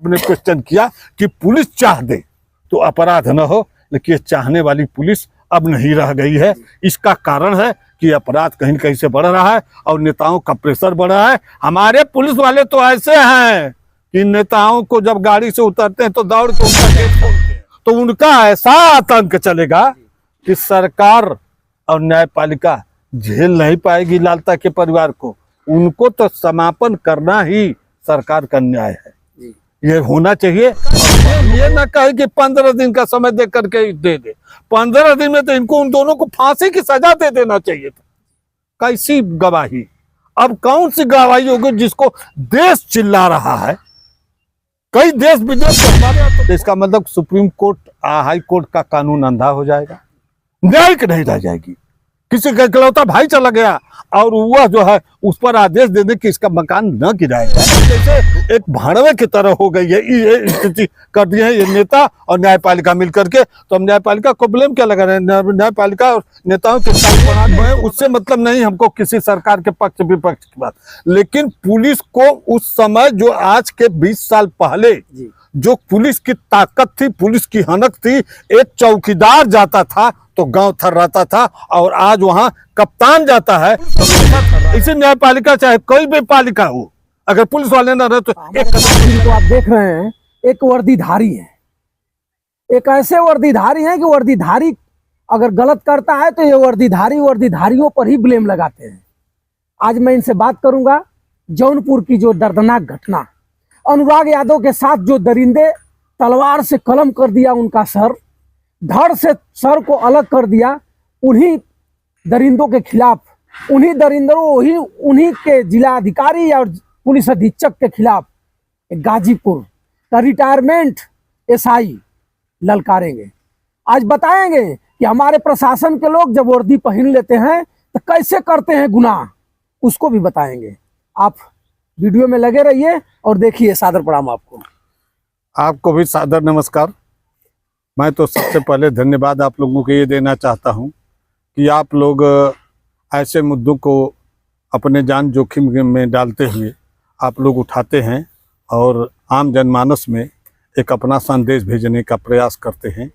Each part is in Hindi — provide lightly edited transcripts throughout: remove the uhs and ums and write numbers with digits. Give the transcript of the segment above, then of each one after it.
आपने क्वेश्चन किया कि पुलिस चाह दे तो अपराध न हो, लेकिन चाहने वाली पुलिस अब नहीं रह गई है। इसका कारण है कि अपराध कहीं कहीं से बढ़ रहा है और नेताओं का प्रेशर बढ़ रहा है। हमारे पुलिस वाले तो ऐसे हैं कि नेताओं को जब गाड़ी से उतरते हैं तो दौड़ के उनका गेट खोलते हैं, तो उनका ऐसा आतंक चलेगा कि सरकार और न्यायपालिका झेल नहीं पाएगी लालता के परिवार को। उनको तो समापन करना ही सरकार का न्याय है, ये होना चाहिए। ये ना कहे कि 15 दिन का समय दे करके दे दे, 15 दिन में तो इनको उन दोनों को फांसी की सजा दे देना चाहिए था। कैसी गवाही, अब कौन सी गवाही होगी जिसको देश चिल्ला रहा है, कई देश विदेश से हमारे। तो इसका मतलब सुप्रीम कोर्ट हाई कोर्ट का कानून अंधा हो जाएगा, न्यायिक नहीं रह जाएगी। किसी का इकलौता भाई चला गया और वह जो है उस पर आदेश दे दे कि इसका मकान न गिराया जाए, जैसे एक भाड़वे की तरह हो गई है। ये स्थिति कर दी है ये नेता और न्यायपालिका मिलकर के। तो हम न्यायपालिका को ब्लेम क्या लगा रहे हैं? न्यायपालिका और नेताओं के उससे मतलब नहीं हमको किसी सरकार के पक्ष विपक्ष की बात, लेकिन पुलिस को उस समय जो आज के 20 साल पहले जो पुलिस की ताकत थी, पुलिस की हनक थी, एक चौकीदार जाता था तो गांव थर्राता था और आज वहां कप्तान जाता है। इसी न्यायपालिका चाहे कोई भी पालिका हो, अगर पुलिस वाले ना रहे तो एक आप देख रहे हैं एक वर्दीधारी है, एक ऐसे वर्दीधारी है कि वर्दीधारी अगर गलत करता है तो ये वर्दीधारियों पर ही ब्लेम लगाते हैं। आज मैं इनसे बात करूंगा जौनपुर की जो दर्दनाक घटना, अनुराग यादव के साथ जो दरिंदे तलवार से कलम कर दिया उनका सर, धड़ से सर को अलग कर दिया, उन्हीं दरिंदों के खिलाफ, उन्हीं के जिला अधिकारी और पुलिस अधीक्षक के खिलाफ गाजीपुर का रिटायरमेंट एसआई ललकारेंगे। आज बताएंगे कि हमारे प्रशासन के लोग जब वर्दी पहन लेते हैं तो कैसे करते हैं गुनाह, उसको भी बताएंगे। आप वीडियो में लगे रहिए और देखिए। सादर प्रणाम आपको भी सादर नमस्कार। मैं तो सबसे पहले धन्यवाद आप लोगों को ये देना चाहता हूँ कि आप लोग ऐसे मुद्दों को अपने जान जोखिम में डालते हुए आप लोग उठाते हैं और आम जनमानस में एक अपना संदेश भेजने का प्रयास करते हैं।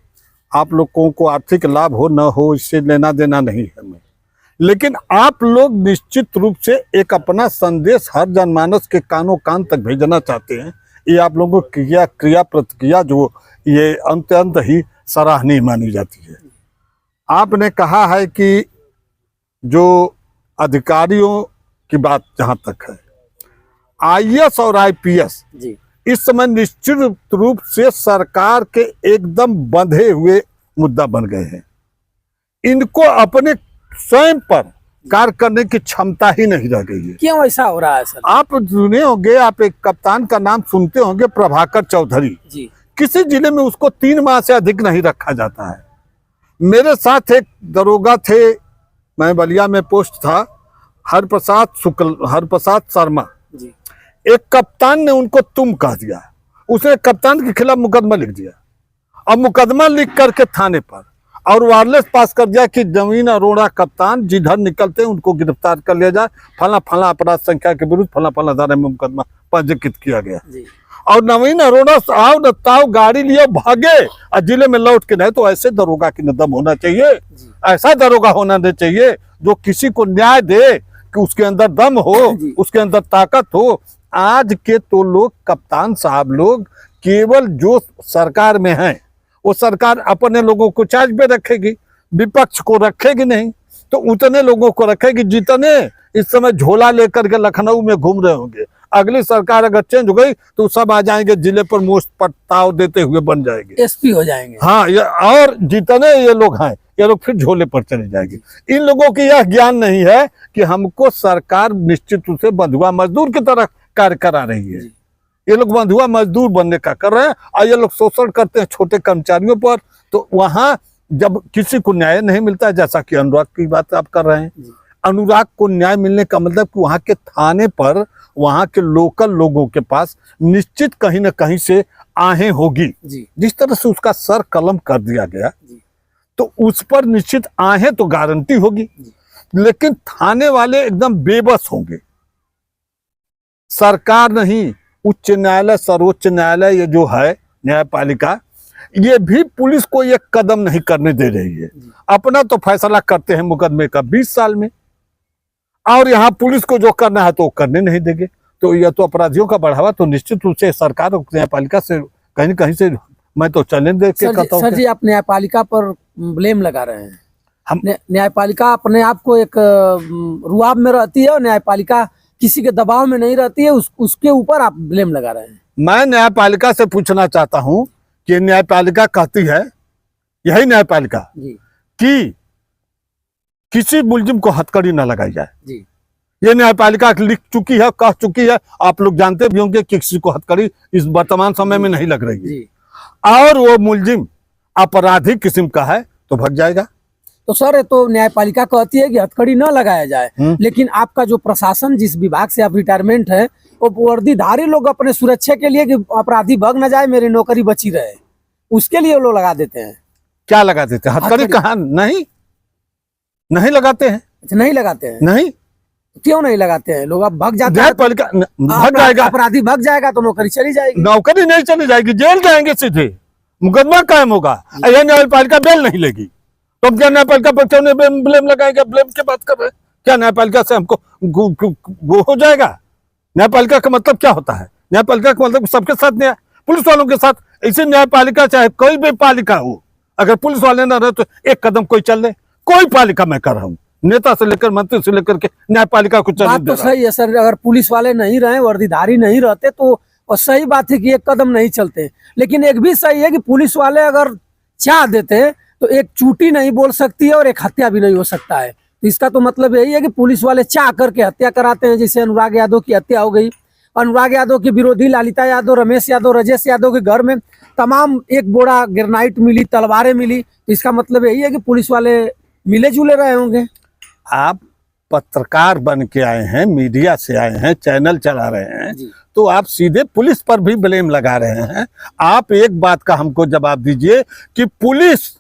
आप लोगों को आर्थिक लाभ हो न हो इससे लेना देना नहीं है हमें, लेकिन आप लोग निश्चित रूप से एक अपना संदेश हर जनमानस के कानों कान तक भेजना चाहते हैं। ये आप लोगों की क्रिया प्रतिक्रिया जो ये अंत ही सराहनीय मानी जाती है। आपने कहा है कि जो अधिकारियों की बात जहाँ तक है, आईएएस और आईपीएस इस समय निश्चित रूप से सरकार के एकदम बंधे हुए मुद्दा बन गए हैं। इनको अपने स्वयं पर कार्य करने की क्षमता ही नहीं रह गई है। क्यों ऐसा हो रहा है सर? आप सुने होंगे, आप एक कप्तान का नाम सुनते होंगे, प्रभाकर चौधरी जी। किसी जिले में उसको 3 माह से अधिक नहीं रखा जाता है। मेरे साथ एक दरोगा थे, मैं बलिया में पोस्ट था, हरप्रसाद शर्मा जी। एक कप्तान ने उनको तुम कह दिया, उसने कप्तान के खिलाफ मुकदमा लिख दिया। अब मुकदमा लिख करके थाने पर और वायरलेस पास कर दिया कि नवीन अरोड़ा कप्तान जिधर निकलते हैं उनको गिरफ्तार कर लिया जाए, फला फला अपराध संख्या के विरुद्ध फला फला धारा में मुकदमा पंजीकृत किया गया जी। और नवीन अरोड़ा आओ न ताओ गाड़ी लिए भागे और जिले में लौट के नहीं। तो ऐसे दरोगा की दम होना चाहिए, ऐसा दरोगा होना चाहिए जो किसी को न्याय दे, कि उसके अंदर दम हो, उसके अंदर ताकत हो। आज के तो लोग कप्तान साहब लोग केवल जो सरकार में हैं वो सरकार अपने लोगों को चार्ज पे रखेगी, विपक्ष को रखेगी नहीं, तो उतने लोगों को रखेगी जितने इस समय झोला लेकर के लखनऊ में घूम रहे होंगे। अगली सरकार अगर चेंज हो गई तो सब आ जाएंगे जिले पर मुफ्त प्रस्ताव देते हुए बन जाएंगे, एसपी हो जाएंगे। हाँ, और जितने ये लोग हैं ये लोग फिर झोले पर चले जाएंगे। इन लोगों की यह ज्ञान नहीं है कि हमको सरकार निश्चित रूप से बंधुआ मजदूर की तरह कार्य करा रही है। ये लोग बंधुआ मजदूर बनने का कर रहे हैं और ये लोग शोषण करते हैं छोटे कर्मचारियों पर। तो वहां जब किसी को न्याय नहीं मिलता, जैसा कि अनुराग की बात आप कर रहे हैं, अनुराग को न्याय मिलने का मतलब कि वहां के थाने पर वहां के लोकल लोगों के पास निश्चित कहीं ना कहीं से आहें होगी। जिस तरह से उसका सर कलम कर दिया गया तो उस पर निश्चित आहें तो गारंटी होगी, लेकिन थाने वाले एकदम बेबस होंगे। सरकार नहीं, उच्च न्यायालय, सर्वोच्च न्यायालय, ये जो है न्यायपालिका, ये भी पुलिस को एक कदम नहीं करने दे रही है। अपना तो फैसला करते हैं मुकदमे का 20 साल में, और यहाँ पुलिस को जो करना है तो वो करने नहीं देंगे। तो यह तो अपराधियों का बढ़ावा तो निश्चित रूप से सरकार और न्यायपालिका से कहीं न कहीं से मैं तो चैलेंज दे के कहता हूँ। सर जी, आप न्यायपालिका पर ब्लेम लगा रहे हैं। हम न्यायपालिका अपने आप को एक रुआब में रहती है और न्यायपालिका किसी के दबाव में नहीं रहती है, उसके ऊपर आप ब्लेम लगा रहे हैं। मैं न्यायपालिका से पूछना चाहता हूँ कि न्यायपालिका कहती है, यही न्यायपालिका जी कि किसी मुलजिम को हथकड़ी न लगाई जाए। जी ये न्यायपालिका लिख चुकी है, कह चुकी है, आप लोग जानते भी होंगे कि किसी को हथकड़ी इस वर्तमान समय में नहीं लग रही है। जी। और वो मुलजिम अपराधी किस्म का है तो भाग जाएगा। तो सर, ये तो न्यायपालिका कहती है कि हथकड़ी न लगाया जाए, लेकिन आपका जो प्रशासन, जिस विभाग से आप रिटायरमेंट है, वो वर्दीधारी लोग अपने सुरक्षा के लिए कि अपराधी भाग न जाए, मेरी नौकरी बची रहे, उसके लिए वो लोग लगा देते हैं। क्या लगा देते हैं? हथकड़ी कहाँ? नहीं लगाते हैं। अच्छा, नहीं लगाते हैं? नहीं, क्यों नहीं लगाते हैं? लोग अब भाग जाते हैं, न्यायपालिका भाग जाएगा, अपराधी भाग जाएगा तो नौकरी चली जाएगी। नौकरी नहीं चली जाएगी, जेल जाएंगे सीधे, मुकदमा कायम होगा। यह न्यायपालिका बेल नहीं लेगी, तो क्या न्यायपालिका पर क्यों ब्लेम लगाएगा? ब्लेम की बात कर रहे हैं क्या? न्यायपालिका से हमको वो हो जाएगा? न्यायपालिका का मतलब क्या होता है? न्यायपालिका का मतलब सबके साथ न्याय, पुलिस वालों के साथ। इसी न्यायपालिका चाहे कोई भी पालिका हो, अगर पुलिस वाले ना रहे तो एक कदम कोई चल ले। कोई पालिका मैं कर रहा हूँ, नेता से लेकर मंत्री से लेकर के न्यायपालिका को चलने बात तो सही है सर। अगर पुलिस वाले नहीं रहे, वर्दीधारी नहीं रहते, तो और सही बात है कि एक कदम नहीं चलते। लेकिन एक भी सही है कि पुलिस वाले अगर चाह देते तो एक चूटी नहीं बोल सकती है और एक हत्या भी नहीं हो सकता है। तो इसका तो मतलब यही है कि पुलिस वाले चाह करके हत्या कराते हैं। जैसे अनुराग यादव की हत्या हो गई, अनुराग यादव की विरोधी ललिता यादव, रमेश यादव, राजेश यादव के घर में तमाम एक बोरा ग्रेनाइट मिली, तलवारें मिली। तो इसका मतलब यही है कि पुलिस वाले मिले जुले रहे होंगे। आप पत्रकार बन के आए हैं, मीडिया से आए हैं, चैनल चला रहे हैं, तो आप सीधे पुलिस पर भी ब्लेम लगा रहे हैं। आप एक बात का हमको जवाब दीजिए कि पुलिस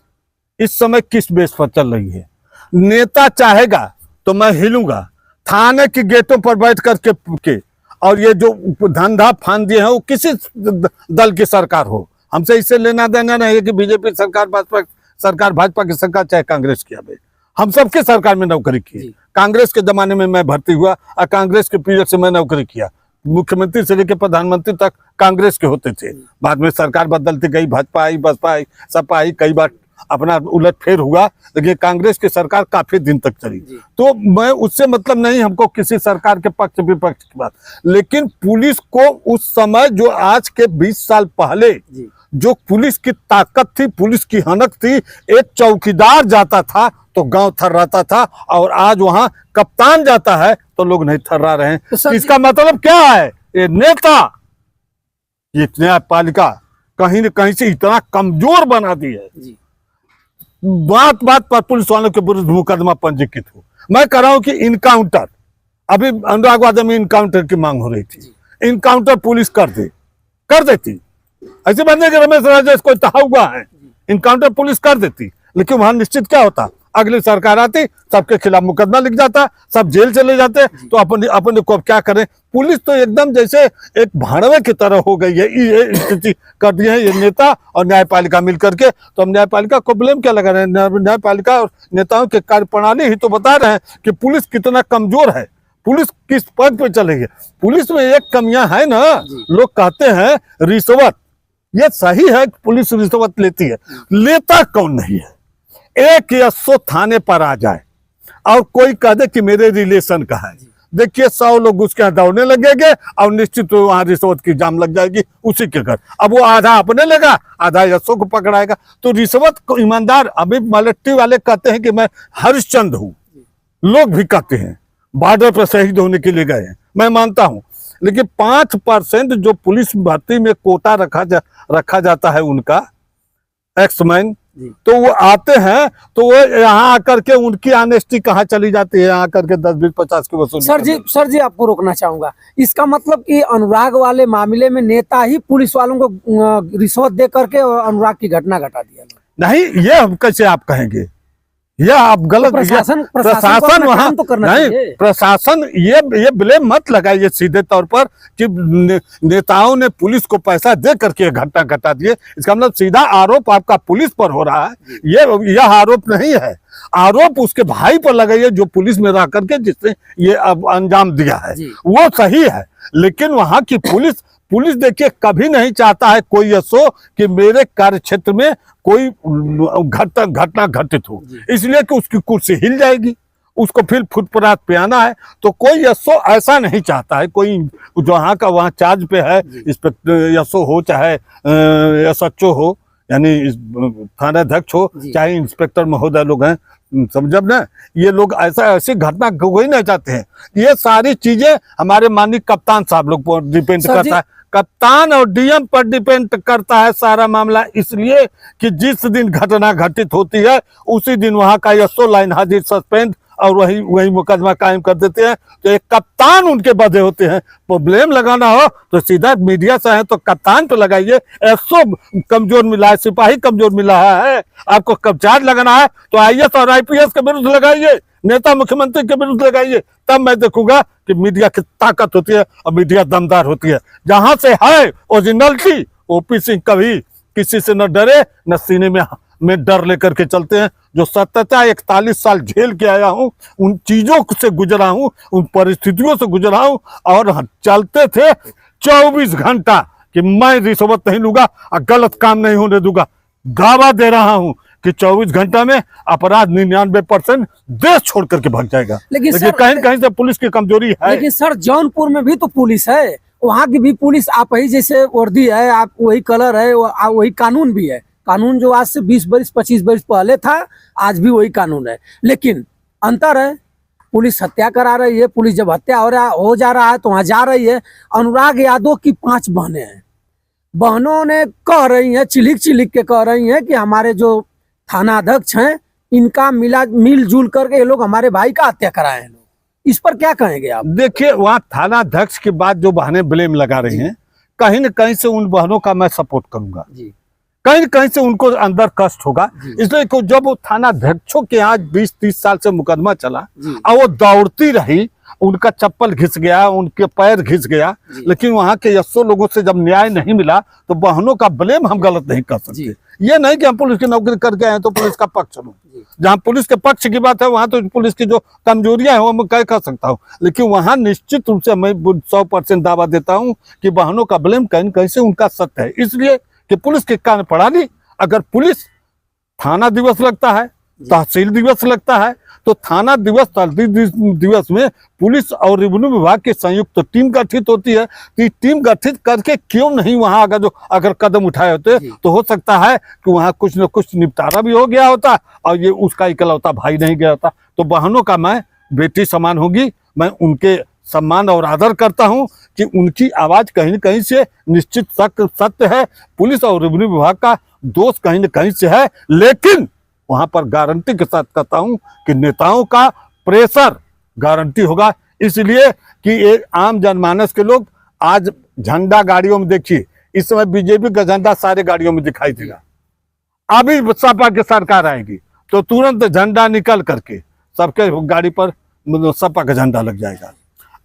इस समय किस बेस पर चल रही है? नेता चाहेगा तो मैं हिलूंगा, थाने के गेटों पर बैठ करके और ये जो धंधा फांद दिए हैं वो किसी दल की सरकार हो, हमसे इससे लेना देना नहीं है कि बीजेपी सरकार, भाजपा सरकार, भाजपा की सरकार, चाहे कांग्रेस की। अब हम सबके सरकार में नौकरी की। कांग्रेस के जमाने में मैं भर्ती हुआ और कांग्रेस के पीरियड से मैं नौकरी किया। मुख्यमंत्री से लेकर प्रधानमंत्री तक कांग्रेस के होते थे। बाद में सरकार बदलती गई, भाजपा आई, बसपा आई, सपा आई, कई बार अपना उलट फेर हुआ, लेकिन कांग्रेस की सरकार काफी दिन तक चली। तो मैं उससे मतलब नहीं हमको किसी सरकार के पक्ष विपक्ष की बात, लेकिन पुलिस को उस समय, जो आज के 20 साल पहले जो पुलिस की ताकत थी, पुलिस की हनक थी, एक चौकीदार जाता था तो गांव थर्राता था, और आज वहां कप्तान जाता है तो लोग नहीं थर्रा रहे हैं। तो इसका मतलब क्या है? ये नेता, ये न्यायपालिका कहीं न कहीं से इतना कमजोर बना दी है। बात बात पर पुलिस वालों के विरुद्ध मुकदमा पंजीकृत हो। मैं कह रहा हूं कि इनकाउंटर, अभी अनुराग यादव में इनकाउंटर की मांग हो रही थी, इनकाउंटर पुलिस कर देती। ऐसे बंदे के रमेश राजेश कोई तहा हुआ है, इनकाउंटर पुलिस कर देती, लेकिन वहां निश्चित क्या होता? अगली सरकार आती, सबके खिलाफ मुकदमा लिख जाता, सब जेल चले जाते। तो अपने को क्या करें? पुलिस तो एकदम जैसे एक भाड़वे की तरह हो गई है, ये स्थिति कर दी है ये नेता और न्यायपालिका मिलकर के। तो हम न्यायपालिका को ब्लेम क्या लगा रहे हैं? न्यायपालिका और नेताओं के कार्यप्रणाली ही तो बता रहे हैं कि पुलिस कितना कमजोर है, पुलिस किस पद पे चलेगी। पुलिस में एक कमियां है ना, लोग कहते हैं रिश्वत, ये सही है, पुलिस रिश्वत लेती है, लेता कौन नहीं है? एक या 100 थाने पर आ जाए और कोई कह दे कि मेरे रिलेशन का है, देखिए 100 लोग उसके यहाँ दौड़ने लगेंगे और निश्चित वहां रिश्वत की जाम लग जाएगी उसी के घर। अब वो आधा अपने लेगा, आधा यशो को पकड़ाएगा। तो रिश्वत को ईमानदार, अभी मलट्टी वाले कहते हैं कि मैं हरिश्चंद्र हूँ, लोग भी कहते हैं बॉर्डर पर शहीद होने के लिए गए हैं, मैं मानता हूँ, लेकिन 5% जो पुलिस भर्ती में कोटा रखा जाता है उनका, एक्समैन, तो वो आते हैं तो वो यहाँ आकर के उनकी ऑनेस्टी कहाँ चली जाती है? यहाँ आकर के 10, 20, 50 की वसूली। सर जी आपको रोकना चाहूंगा। इसका मतलब कि अनुराग वाले मामले में नेता ही पुलिस वालों को रिश्वत दे करके अनुराग की घटना घटा दिया? नहीं, ये हम कैसे आप कहेंगे? यह आप गलत प्रशासन को प्रशासन अपना वहाँ काम तो करना नहीं, चाहिए। प्रशासन ये ब्लेम मत लगाइए सीधे तौर पर कि नेताओं ने पुलिस को पैसा दे करके ये घटना घटा दिए। इसका मतलब सीधा आरोप आपका पुलिस पर हो रहा है। यह आरोप नहीं है, आरोप उसके भाई पर लगाइए जो पुलिस में रह करके जिसने ये अब अंजाम दिया है, वो सही है। लेकिन वहां की पुलिस देखिए कभी नहीं चाहता है कोई ऐसो कि मेरे कार्य क्षेत्र में कोई घटना घटित हो, इसलिए कि उसकी कुर्सी हिल जाएगी, उसको फिर फुटपाथ पे आना है। तो कोई ऐसा नहीं चाहता है। कोई जो वहाँ का वहाँ चार्ज पे है, इंस्पेक्टर एसओ हो चाहे एसएचओ हो, यानी थानाध्यक्ष हो चाहे इंस्पेक्टर महोदय लोग हैं, समझब ना, ये लोग ऐसी घटना कोई नहीं चाहते हैं। ये सारी चीजें हमारे माननीय कप्तान साहब लोग पर डिपेंड करता है। कप्तान और डीएम पर डिपेंड करता है सारा मामला, इसलिए कि जिस दिन घटना घटित होती है उसी दिन वहां का एसओ लाइन हाजिर सस्पेंड और वही मुकदमा कायम कर देते हैं। तो एक कप्तान उनके बदे होते हैं। प्रॉब्लम लगाना हो तो सीधा मीडिया से है तो कप्तान तो लगाइए। एसओ कमजोर मिला है, सिपाही कमजोर मिला है, आपको कब चार्ज लगाना है तो आईएएस और आईपीएस के विरुद्ध लगाइए, नेता मुख्यमंत्री के विरुद्ध लगाइए, तब मैं देखूंगा कि मीडिया की ताकत होती है और मीडिया दमदार होती है। जहां से है ओरिजिनलिटी, ओपी सिंह कभी किसी से न डरे न सीने में डर लेकर के चलते हैं। जो सत्यता 41 साल झेल के आया हूं, उन चीजों से गुजरा हूं, उन परिस्थितियों से गुजरा हूं, और चलते थे 24 घंटा कि मैं रिश्वत नहीं लूंगा और गलत काम नहीं होने दूंगा। दावा दे रहा हूं कि 24 घंटा में अपराध 99% देश छोड़ करके भाग जाएगा। लेकिन कहीं कहीं से पुलिस की कमजोरी है। लेकिन सर जौनपुर में भी तो पुलिस है, वहाँ की भी पुलिस आप ही जैसे वर्दी है, आप वही कलर है, वही कानून भी है। कानून जो आज से 20 बरस 25 बरस पहले था, आज भी वही कानून है। लेकिन अंतर है, पुलिस हत्या करा रही है, पुलिस जब हत्या हो जा रहा है तो वहां जा रही है। अनुराग यादव की 5 बहनें हैं, बहनों ने कह रही हैं, चिलिक के कह रही हैं कि हमारे जो थानाध्यक्ष हैं इनका मिलजुल करके ये लोग हमारे भाई का हत्या कराए हैं। इस पर क्या कहेंगे आप? देखिए, वहाँ थानाध्यक्ष के बाद जो बहनें ब्लेम लगा रही हैं, कहीं न कहीं से उन बहनों का मैं सपोर्ट करूंगा, कहीं न कहीं से उनको अंदर कष्ट होगा। इसलिए कि जब वो थानाध्यक्षों के यहाँ 20-30 साल से मुकदमा चला और वो दौड़ती रही, उनका चप्पल घिस गया, उनके पैर घिस गया, लेकिन वहां के एसओ लोगों से जब न्याय नहीं मिला तो बहनों का ब्लेम हम गलत नहीं कर सकते। ये नहीं कि हम पुलिस की नौकरी करके आए तो पुलिस का पक्ष लो। जहाँ पुलिस के पक्ष की बात है वहां तो पुलिस की जो कमजोरियां है वो मैं कह सकता हूँ, लेकिन वहां निश्चित रूप से मैं 100% दावा देता हूँ कि बहनों का ब्लेम कहीं कहीं से उनका सत्य है। इसलिए कि पुलिस के कान पड़ा नहीं। अगर पुलिस थाना दिवस लगता है, तहसील दिवस लगता है, तो थाना दिवस तहसील दिवस में पुलिस और रेवेन्यू विभाग की संयुक्त टीम गठित होती है। तो टीम गठित करके क्यों नहीं वहां अगर कदम उठाए होते तो हो सकता है कि वहां कुछ न कुछ निपटारा भी हो गया होता और ये उसका इकलौता भाई नहीं गया होता। तो बहनों का मैं बेटी समान होगी, मैं उनके सम्मान और आदर करता हूं कि उनकी आवाज कहीं न कहीं से निश्चित सत्य है। पुलिस और रेवेन्यू विभाग का दोष कहीं न कहीं से है, लेकिन वहां पर गारंटी के साथ कहता हूं कि नेताओं का प्रेशर गारंटी होगा। इसलिए कि एक आम जनमानस के लोग आज झंडा गाड़ियों में देखिए, इस समय बीजेपी का झंडा सारे गाड़ियों में दिखाई देगा। अभी सपा की सरकार आएगी तो तुरंत झंडा निकल करके सबके गाड़ी पर सपा का झंडा लग जाएगा।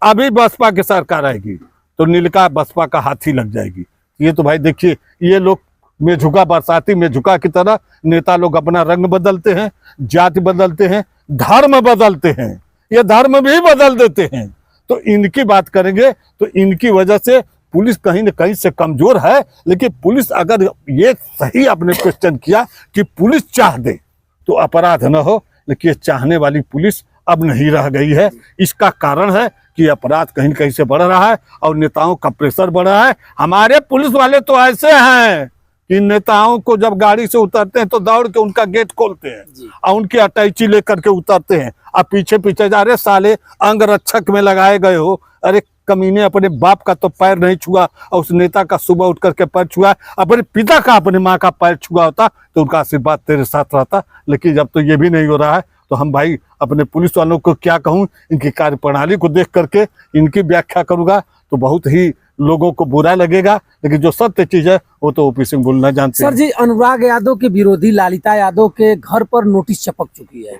अभी बसपा की सरकार आएगी तो नीलका बसपा का हाथी लग जाएगी। ये तो भाई देखिए, ये लोग में झुका बरसाती में झुका की तरह नेता लोग अपना रंग बदलते हैं, जाति बदलते हैं, धर्म बदलते हैं, ये धर्म भी बदल देते हैं। तो इनकी बात करेंगे तो इनकी वजह से पुलिस कहीं न कहीं से कमजोर है। लेकिन पुलिस अगर ये सही आपने क्वेश्चन किया कि पुलिस चाह दे तो अपराध न हो, लेकिन ये चाहने वाली पुलिस अब नहीं रह गई है। इसका कारण है कि अपराध कहीं कहीं से बढ़ रहा है और नेताओं का प्रेशर बढ़ रहा है। हमारे पुलिस वाले तो ऐसे हैं कि नेताओं को जब गाड़ी से उतरते हैं तो दौड़ के उनका गेट खोलते हैं और उनकी अटैची लेकर के उतरते हैं और पीछे पीछे जा रहे साले अंग रक्षक में लगाए गए हो। अरे कमीने, अपने बाप का तो पैर नहीं छुआ और उस नेता का सुबह उठ करके पैर छुआ, अपने पिता का अपने माँ का पैर छुआ होता तो उनका आशीर्वाद तेरे साथ रहता। लेकिन जब तो ये भी नहीं हो रहा है तो हम भाई अपने पुलिस वालों को क्या कहूँ, इनकी कार्यप्रणाली को देख करके इनकी व्याख्या करूंगा तो बहुत ही लोगों को बुरा लगेगा, लेकिन जो सत्य चीज है वो तो ओपी सिंह बोलना जानते सर हैं। जी, अनुराग यादव के विरोधी ललिता यादव के घर पर नोटिस चपक चुकी है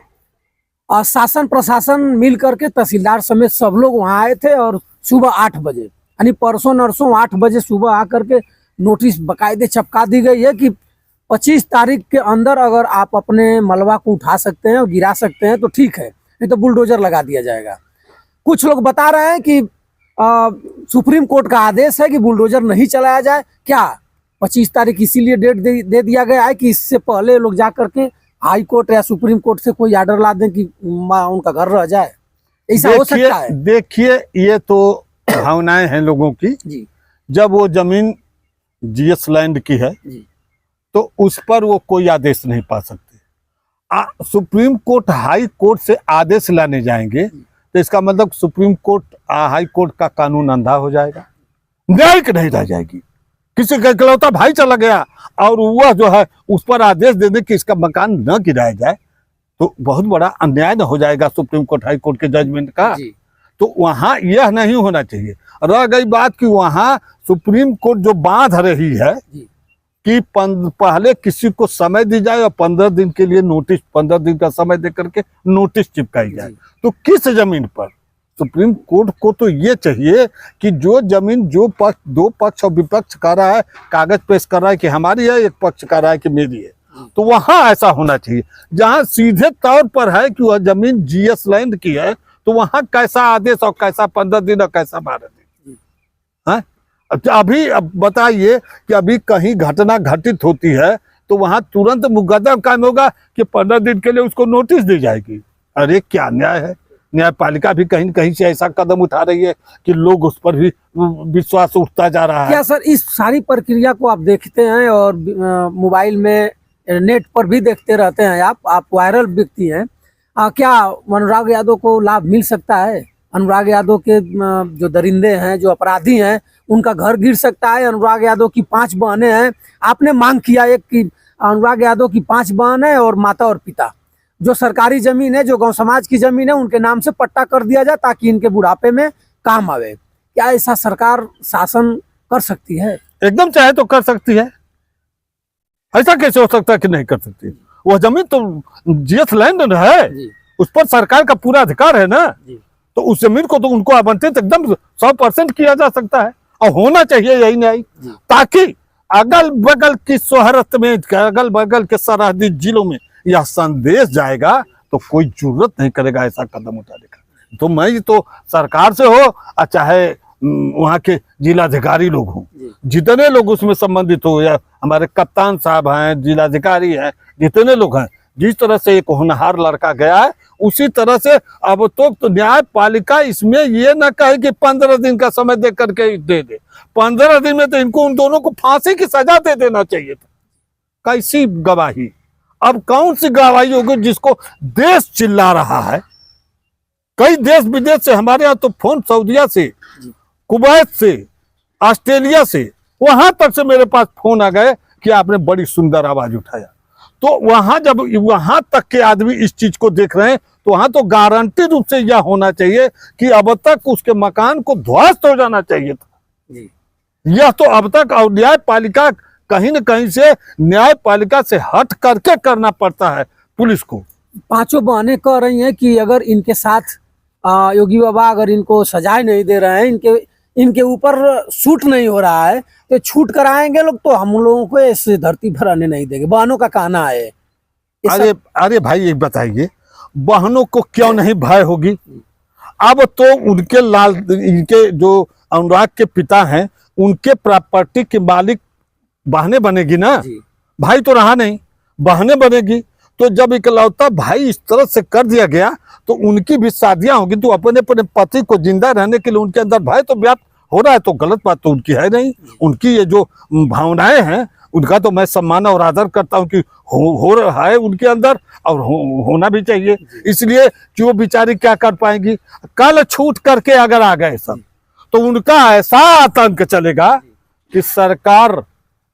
और शासन प्रशासन मिल करके तहसीलदार समेत सब लोग वहां आए थे और सुबह 8 बजे यानी परसों नरसों 8 बजे सुबह आकर के नोटिस बकायदे चपका दी गई है कि 25 तारीख के अंदर अगर आप अपने मलबा को उठा सकते हैं और गिरा सकते हैं तो ठीक है, नहीं तो बुलडोजर लगा दिया जाएगा। कुछ लोग बता रहे हैं कि सुप्रीम कोर्ट का आदेश है कि बुलडोजर नहीं चलाया जाए। क्या 25 तारीख इसीलिए डेट दे दिया गया है कि इससे पहले लोग जा करके हाई कोर्ट या सुप्रीम कोर्ट से कोई आर्डर ला दें कि उनका घर रह जाए? ऐसा हो सकता है? देखिए, ये तो भावनाएं हैं लोगों की जी जब वो जमीन जीएस लैंड की है जी तो उस पर वो कोई आदेश नहीं पा सकते। सुप्रीम कोर्ट हाई कोर्ट से आदेश लाने जाएंगे तो इसका मतलब सुप्रीम कोर्ट हाई कोर्ट का कानून अंधा हो जाएगा, न्यायिक नहीं रह जाएगी। किसी का इकलौता भाई चला गया और वह जो है उस पर आदेश दे दे कि इसका मकान न गिराया जाए तो बहुत बड़ा अन्याय न हो जाएगा सुप्रीम कोर्ट हाई कोर्ट के जजमेंट का। जी तो वहां यह नहीं होना चाहिए। रह गई बात कि वहां सुप्रीम कोर्ट जो बांध रही है जी कि पहले किसी को समय दी जाए और 15 दिन के लिए नोटिस, 15 दिन का समय दे करके नोटिस चिपकाई जाए, तो किस जमीन पर? सुप्रीम कोर्ट को तो ये चाहिए कि जो जमीन जो पक्ष, दो पक्ष और विपक्ष कर रहा है, कागज पेश कर रहा है कि हमारी है, एक पक्ष कर रहा है कि मेरी है, तो वहां ऐसा होना चाहिए। जहां सीधे तौर पर है कि वह जमीन जीएस लैंड की है तो वहां कैसा आदेश और कैसा 15 दिन और कैसा 12 दिन? हाँ, अभी अब बताइए कि अभी कहीं घटना घटित होती है तो वहां तुरंत मुकदमा कायम होगा कि 15 दिन के लिए उसको नोटिस दी जाएगी। अरे क्या न्याय है? न्यायपालिका भी कहीं न कहीं से ऐसा कदम उठा रही है कि लोग उस पर भी विश्वास उठता जा रहा है। क्या सर इस सारी प्रक्रिया को आप देखते हैं और मोबाइल में नेट पर भी देखते रहते हैं, आप वायरल व्यक्ति हैं, क्या अनुराग यादव को लाभ मिल सकता है? अनुराग यादव के जो दरिंदे हैं, जो अपराधी हैं, उनका घर गिर सकता है। अनुराग यादव की 5 बहनें हैं। आपने मांग किया एक कि अनुराग यादव की 5 बहनें और माता और पिता, जो सरकारी जमीन है, जो गांव समाज की जमीन है, उनके नाम से पट्टा कर दिया जाए ताकि इनके बुढ़ापे में काम आवे। क्या ऐसा सरकार शासन कर सकती है? एकदम चाहे तो कर सकती है। ऐसा कैसे हो सकता है कि नहीं कर सकती? वह जमीन तो जीएस लैंड है, उस पर सरकार का पूरा अधिकार है ना, तो उस जमीन को तो उनको आवंटित एकदम 100% किया जा सकता है और होना चाहिए यही न्याय, ताकि अगल बगल की शोहरत में, अगल बगल के सरहदी जिलों में यह संदेश जाएगा तो कोई जरूरत नहीं करेगा ऐसा कदम उठाने का। तो मैं तो सरकार से हो और चाहे वहाँ के जिलाधिकारी लोग हों, जितने लोग उसमें संबंधित हो, या हमारे कप्तान साहब हैं, जिलाधिकारी हैं, जितने लोग हैं, जिस तरह से एक होनहार लड़का गया है उसी तरह से अब तो न्यायपालिका इसमें ये ना कहे कि 15 दिन का समय दे करके दे दे। 15 दिन में तो इनको उन दोनों को फांसी की सजा दे देना चाहिए था। कैसी गवाही? अब कौन सी गवाही होगी जिसको देश चिल्ला रहा है? कई देश विदेश से हमारे यहाँ तो फोन, सऊदीया से, कुवैत से, ऑस्ट्रेलिया से, वहां तक से मेरे पास फोन आ गए कि आपने बड़ी सुंदर आवाज उठाया। तो वहां जब वहां तक के आदमी इस चीज को देख रहे हैं तो वहां तो गारंटी रूप से यह होना चाहिए कि अब तक उसके मकान को ध्वस्त हो जाना चाहिए था। यह तो अब तक, और न्यायपालिका कहीं न कहीं से न्यायपालिका से हट करके करना पड़ता है पुलिस को। 5 बहनें कह रही हैं कि अगर इनके साथ योगी बाबा अगर इनको सजाए नहीं दे रहे हैं, इनके ऊपर शूट नहीं हो रहा है तो छूट कराएंगे लोग, तो हम लोगों को इस धरती पर आने नहीं देंगे, बहनों का कहना है। अरे भाई ये बताइए, बहनों को क्यों नहीं भय होगी? अब तो उनके इनके जो अनुराग के पिता हैं उनके प्रॉपर्टी के मालिक बहनें बनेगी ना, भाई तो रहा नहीं, बहनें बनेगी। तो जब इकलौता भाई इस तरह से कर दिया गया तो उनकी भी शादियां होगी, तो अपने अपने पति को जिंदा रहने के लिए उनके अंदर भय तो व्याप्त हो रहा है, तो गलत बात तो उनकी है नहीं। उनकी ये जो भावनाएं हैं उनका तो मैं सम्मान और आदर करता हूं कि हो रहा है उनके अंदर और होना भी चाहिए। इसलिए कि वो बेचारी क्या कर पाएंगी? कल छूट करके अगर आ गए सब तो उनका ऐसा आतंक चलेगा कि सरकार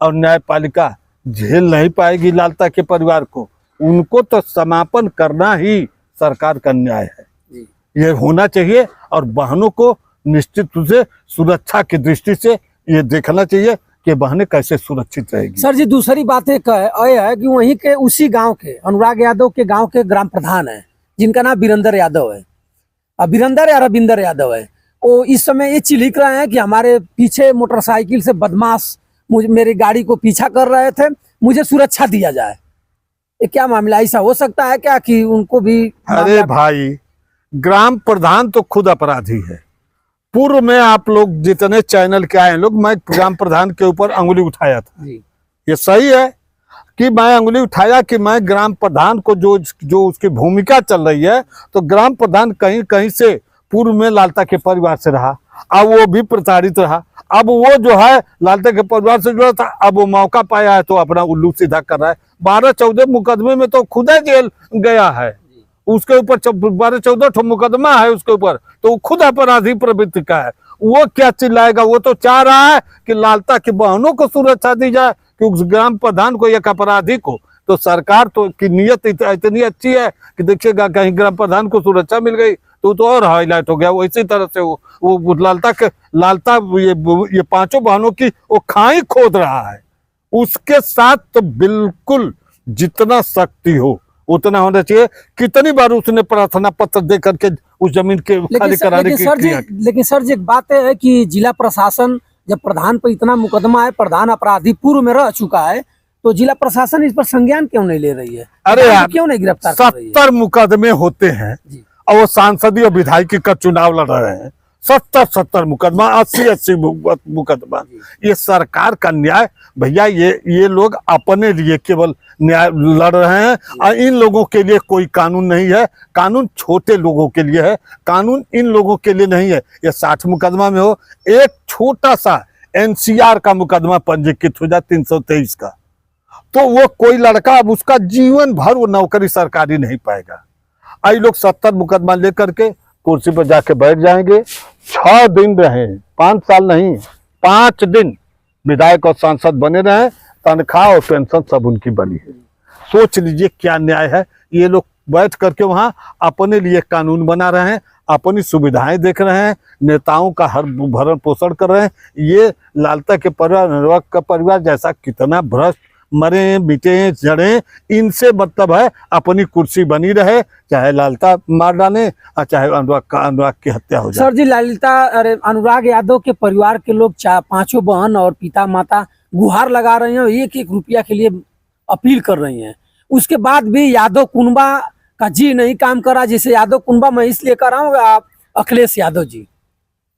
और न्यायपालिका झेल नहीं पाएगी लालता के परिवार को। उनको तो समापन करना ही सरकार का न्याय है, ये होना चाहिए। और बहनों को निश्चित रूप से सुरक्षा की दृष्टि से ये देखना चाहिए कि बहनें कैसे सुरक्षित रहेगी। सर जी दूसरी बात एक है कि वहीं के उसी गांव के अनुराग यादव के गांव के ग्राम प्रधान है जिनका नाम वीरेंद्र यादव है, वीरेंद्र या रविंदर यादव है। वो इस समय ये चिल्लिक रहे हैं कि हमारे पीछे मोटरसाइकिल से बदमाश मेरी गाड़ी को पीछा कर रहे थे, मुझे सुरक्षा दिया जाए। ये क्या मामला, ऐसा हो सकता है क्या कि उनको भी? अरे भाई, ग्राम प्रधान तो खुद अपराधी है। पूर्व में आप लोग जितने चैनल के आए लोग, मैं ग्राम प्रधान के ऊपर अंगुली उठाया था जी। ये सही है कि मैं अंगुली उठाया कि मैं ग्राम प्रधान को जो उसकी भूमिका चल रही है, तो ग्राम प्रधान कहीं कहीं से पूर्व में लालता के परिवार से रहा, अब वो भी प्रताड़ित रहा। अब वो जो है लालता के परिवार से जुड़ा था, अब वो मौका पाया है तो अपना उल्लू सीधा कर रहा है। 12-14 मुकदमे में तो खुद ही जेल गया है, उसके ऊपर 12-14 मुकदमा है उसके ऊपर, तो खुद अपराधी प्रवृत्ति का है। वो क्या चिल्लाएगा? वो तो चाह रहा है कि लालता की बहनों को सुरक्षा दी जाए, कि उस ग्राम प्रधान को, एक अपराधी को। तो सरकार तो की नीयत इतनी अच्छी है कि देखिएगा कहीं ग्राम प्रधान को सुरक्षा मिल गई तो और हाईलाइट हो गया। वो इसी तरह से वो लालता ये पांचों बहनों की वो खाई खोद रहा है। उसके साथ तो बिल्कुल जितना सख्ती हो उतना होना चाहिए। कितनी बार उसने प्रार्थना पत्र दे करके उस जमीन के खाली कराने की क्रिया। लेकिन सर जी एक बात है कि जिला प्रशासन जब प्रधान पर इतना मुकदमा है, प्रधान अपराधी पूर्व में रह चुका है, तो जिला प्रशासन इस पर संज्ञान क्यों नहीं ले रही है? अरे यार, क्यों नहीं गिरफ्तार कर रही है? 70 मुकदमे होते हैं और वो सांसदीय और विधायकी का चुनाव लड़ रहे हैं। 70 मुकदमा, 80 मुकदमा। ये सरकार का न्याय भैया, ये लोग अपने लिए केवल न्याय लड़ रहे हैं और इन लोगों के लिए कोई कानून नहीं है। कानून छोटे लोगों के लिए है, कानून इन लोगों के लिए नहीं है। ये 60 मुकदमा में हो, एक छोटा सा एनसीआर का मुकदमा पंजीकृत हो जाए 323 का, तो वो कोई लड़का अब उसका जीवन भर वो नौकरी सरकारी नहीं पाएगा। आई लोग 70 मुकदमा लेकर के कुर्सी पर जाके बैठ जाएंगे। 6 दिन रहे, 5 साल नहीं, 5 दिन विधायक और सांसद बने रहे, तनख्वाह और पेंशन सब उनकी बनी है। सोच लीजिए क्या न्याय है। ये लोग बैठ करके वहां अपने लिए कानून बना रहे हैं, अपनी सुविधाएं देख रहे हैं, नेताओं का हर भरण पोषण कर रहे हैं। ये लालता के परिवार, अनुराग का परिवार जैसा कितना भ्रष्ट, मरे मिटे जड़े, इनसे मतलब है अपनी कुर्सी बनी रहे, चाहे लालता मार डाले और चाहे अनुराग की हत्या हो जाए। सर जी अनुराग यादव के परिवार के लोग 5 बहन और पिता माता गुहार लगा रहे हैं, 1-1 रुपया के लिए अपील कर रही हैं। उसके बाद भी यादव कुनबा का जी नहीं काम करा। जैसे यादव कुनबा मैं इसलिए कर रहा हूँ, आप अखिलेश यादव जी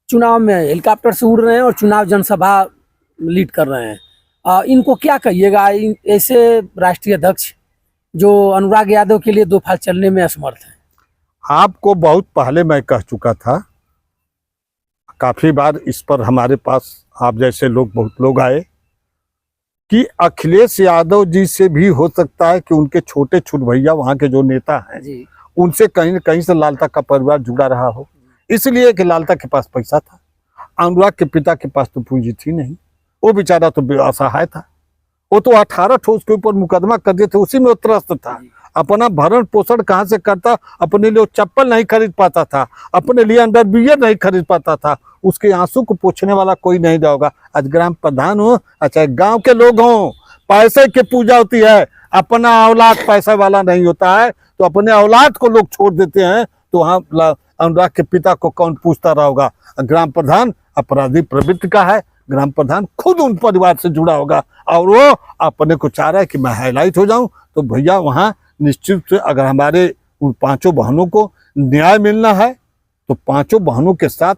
चुनाव में हेलीकॉप्टर से उड़ रहे हैं और चुनाव जनसभा लीड कर रहे हैं। इनको क्या कहिएगा, ऐसे राष्ट्रीय अध्यक्ष जो अनुराग यादव के लिए 2 फाल चलने में असमर्थ है? आपको बहुत पहले मैं कह चुका था, काफी बार इस पर हमारे पास आप जैसे लोग, बहुत लोग आए कि अखिलेश यादव जी से भी हो सकता है कि उनके छोटे छुट भैया वहां के जो नेता हैं जी, उनसे कहीं न कहीं से लालता का परिवार जुड़ा रहा हो, इसलिए कि लालता के पास पैसा था, अनुराग के पिता के पास तो पूंजी थी नहीं। वो बेचारा तो असहाय था, वो तो 18 ठोस के ऊपर मुकदमा कर दिए थे, उसी में वो त्रस्त था। अपना भरण पोषण कहाँ से करता? अपने लिए चप्पल नहीं खरीद पाता था, अपने लिए अंडरवियर नहीं खरीद पाता था, उसके आंसू को पोंछने वाला कोई नहीं होगा। आज ग्राम प्रधान हो, चाहे गांव के लोग हों, पैसे की पूजा होती है, अपना औलाद पैसा वाला नहीं होता है, तो अपने औलाद को लोग छोड़ देते हैं, तो वहाँ अनुराग के पिता को कौन पूछता रहा होगा? ग्राम प्रधान अपराधी प्रवृत्ति का है, ग्राम प्रधान खुद उन परिवार से जुड़ा होगा और वो अपने को चाह रहा है कि मैं हाईलाइट हो जाऊं। तो भैया वहां निश्चित से अगर हमारे उन 5 बहनों को न्याय मिलना है तो 5 बहनों के साथ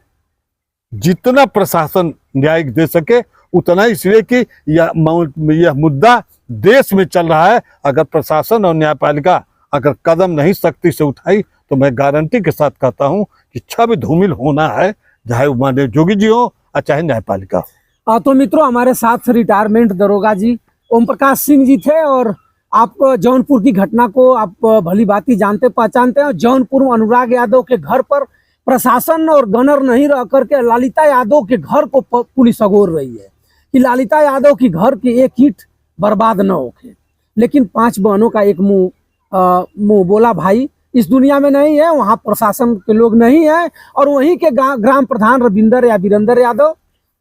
जितना प्रशासन न्याय दे सके उतना, इसलिए कि यह मुद्दा देश में चल रहा है। अगर प्रशासन और न्यायपालिका अगर कदम नहीं सख्ती से उठाई तो मैं गारंटी के साथ कहता हूं कि छवि धूमिल होना है, चाहे वो माननीय जोगी जी हो और चाहे न्यायपालिका। तो मित्रों, हमारे साथ रिटायरमेंट दरोगा जी ओम प्रकाश सिंह जी थे और आप जौनपुर की घटना को आप भली भांति जानते पहचानते हैं। जौनपुर में अनुराग यादव के घर पर प्रशासन और गनर नहीं रह करके ललिता यादव के घर को पुलिस अगोर रही है कि ललिता यादव की घर की एक ईंट बर्बाद न होके। लेकिन 5 बहनों का एक मुंह बोला भाई इस दुनिया में नहीं है, वहाँ प्रशासन के लोग नहीं है। और वहीं के ग्राम प्रधान रविंदर या वीरेंद्र यादव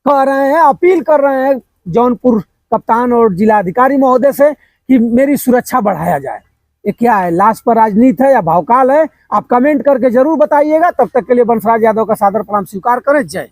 कह रहे हैं, अपील कर रहे हैं जौनपुर कप्तान और जिलाधिकारी महोदय से कि मेरी सुरक्षा बढ़ाया जाए। ये क्या है, लाश पर राजनीति है या भावकाल है? आप कमेंट करके जरूर बताइएगा। तब तक के लिए बंसराज यादव का सादर प्रणाम स्वीकार करें। जय।